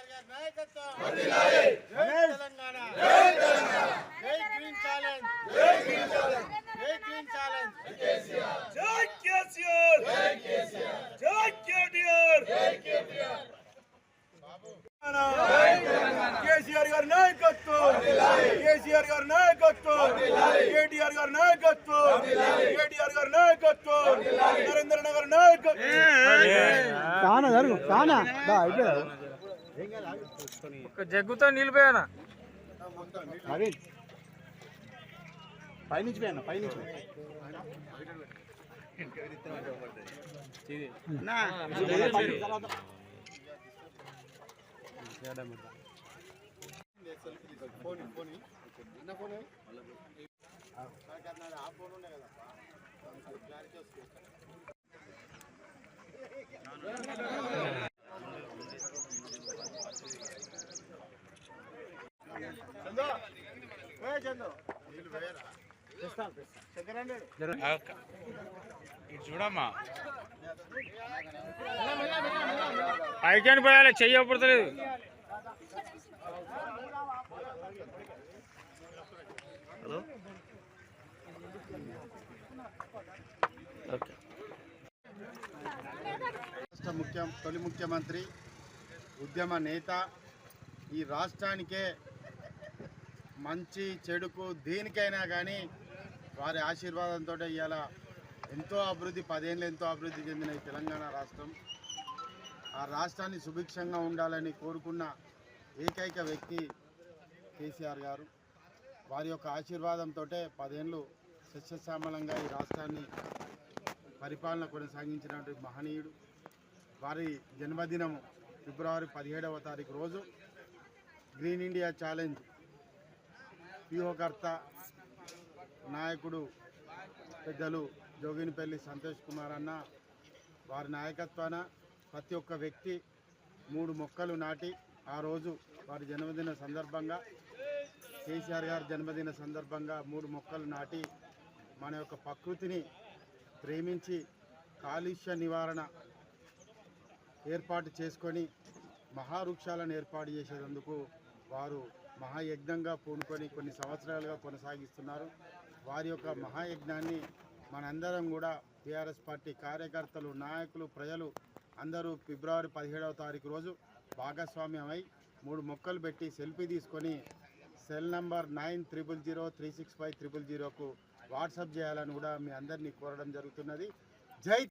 కేసీఆర్ గారి నాయకత్వం వర్ధిల్లాలి జై తెలంగాణ జై తెలంగాణ జై గ్రీన్ ఛాలెంజ్ జై గ్రీన్ ఛాలెంజ్ జై గ్రీన్ ఛాలెంజ్ కేసీఆర్ జై కేసీఆర్ జై కేసీఆర్ జై కేటీఆర్ జై కేటీఆర్ బాబు జై తెలంగాణ కేసీఆర్ గారి నాయకత్వం వర్ధిల్లాలి కేసీఆర్ గారి నాయకత్వం వర్ధిల్లాలి కేటీఆర్ గారి నాయకత్వం వర్ధిల్లాలి కేటీఆర్ గారి నాయకత్వం వర్ధిల్లాలి నరేంద్ర నగర్ నాయకత్వం కానా జరుగు కానా దా అయిపోయా ఒక జగ్గుతో నిలిపోయానా అవి పైనుంచి పోయాను పైనుంచి ఫోన్ ఫోన్ అన్న ఫోన్ ఆ ఫోన్ ఉండే కదా క్లారిటీ వస్తుంది చందో చందో నీళ్ళు వేయరా ఇటు చూడమ్మా పైకి పోయాలి చెయ్యి పడతలేదు తొలి ముఖ్యమంత్రి ఉద్యమ నేత ఈ రాష్ట్రానికే మంచి చెడుకు దేనికైనా కానీ వారి ఆశీర్వాదంతో ఇవాళ ఎంతో అభివృద్ధి 10 ఏళ్ళు ఎంతో అభివృద్ధి చెందిన ఈ తెలంగాణ రాష్ట్రం ఆ రాష్ట్రాన్ని సుభిక్షంగా ఉండాలని కోరుకున్న ఏకైక వ్యక్తి కేసీఆర్ గారు వారి యొక్క ఆశీర్వాదంతో 10 ఏళ్ళు సస్యశ్యామలంగా ఈ రాష్ట్రాన్ని పరిపాలన కొనసాగించినటువంటి మహనీయుడు వారి జన్మదినం ఫిబ్రవరి 17వ తారీఖు రోజు గ్రీన్ ఇండియా ఛాలెంజ్ వ్యూహకర్త నాయకుడు పెద్దలు జోగినిపల్లి సంతోష్ కుమార్ అన్న వారి నాయకత్వాన ప్రతి ఒక్క వ్యక్తి 3 మొక్కలు నాటి ఆ రోజు వారి జన్మదిన సందర్భంగా కేసీఆర్ గారి జన్మదిన సందర్భంగా 3 మొక్కలు నాటి మన యొక్క ప్రకృతిని ప్రేమించి కాలుష్య నివారణ ఏర్పాటు చేసుకొని మహావృక్షాలను ఏర్పాటు చేసేందుకు వారు మహాయజ్ఞంగా పూనుకొని కొన్ని సంవత్సరాలుగా కొనసాగిస్తున్నారు. వారి యొక్క మహాయజ్ఞాన్ని మనందరం కూడా టీఆర్ఎస్ పార్టీ కార్యకర్తలు నాయకులు ప్రజలు అందరూ ఫిబ్రవరి 17వ తారీఖు రోజు భాగస్వామ్యమై 3 మొక్కలు పెట్టి సెల్ఫీ తీసుకొని సెల్ నంబర్ 9000365000కు వాట్సాప్ చేయాలని కూడా మీ అందరినీ కోరడం జరుగుతున్నది. జై